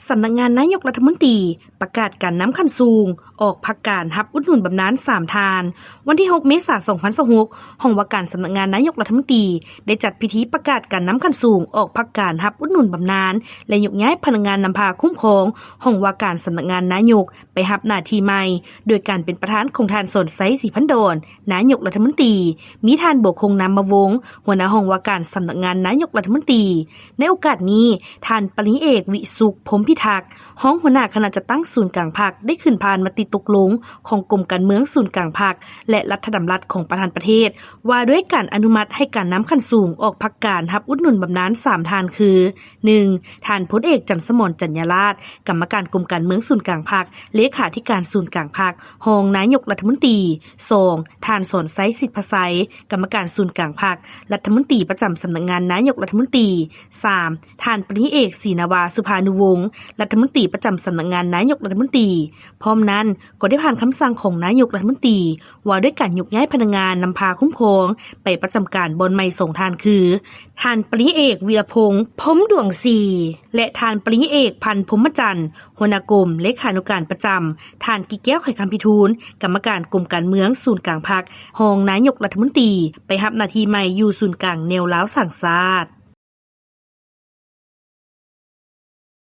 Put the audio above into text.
สำนักงานนายกรัฐมนตรีประกาศการน้ำขั้นสูงออกพักการรับอุดหนุนบำนาญ3ทานวันที่6เมษายน2026ห้องว่าการสำนักงานนายกรัฐมนตรีได้จัดพิธีประกาศการน้ำขั้นสูงออกพักการรับอุดหนุนบำนาญและยกย้ายพนักงานนำพาคุ้มครองห้องว่าการสำนักงานนายกไปรับหน้าที่ใหม่โดยการเป็นประธานของท่านสนไสศรีพันดรนายกรัฐมนตรีมีท่านโบกคงนามวงศ์หัวหน้าห้องว่าการสำนักงานนายกรัฐมนตรีในโอกาสนี้ท่านปริเอกวิสุขพรหมพิทักษ์ห้องหัวหน้าคณะจัดตั้งศูนย์กลางภาคได้ขึ้นผ่านมติตกลงของกรมการเมืองศูนย์กลางภาคและรัฐดำรัสของประธานประเทศว่าด้วยการอนุมัติให้การน้ำขั้นสูงออกพักการรับอุดหนุนบำนาญ3ทานคือ 1. ท่านพลเอกจันทร์สมรจัญญาราษฎร์กรรมการกรมการเมืองศูนย์กลางภาคเลขาธิการศูนย์กลางภาครองนายกรัฐมนตรี 2. ท่านสนไสสิทธิพไสกรรมการศูนย์กลางภาครัฐมนตรีประจำสำนักงานนายกรัฐมนตรี 3. ท่านปริเอกศรีนาวาสุภานุวงศ์รัฐมนตรีประจำสำนักงานนายกรัฐมนตรีพร้อมนั้นก็ได้ผ่านคำสั่งของนายกรัฐมนตรีว่าด้วยการยกย้ายพนักงานนำพาคุ้มครองไปประจำการบนใหม่ส่งทานคือท่านปริเอกวีรพงษ์พรหมดวงศรีและท่านปริเอกพันธุ์พรหมจันทร์หัวหน้ากรมเลขานุการประจำท่านกิแก้วไข่คำพิทูลกรรมการกรมการเมืองศูนย์กลางภาครองนายกรัฐมนตรีไปรับหน้าที่ใหม่อยู่ศูนย์กลางแนวลาวสังชาติ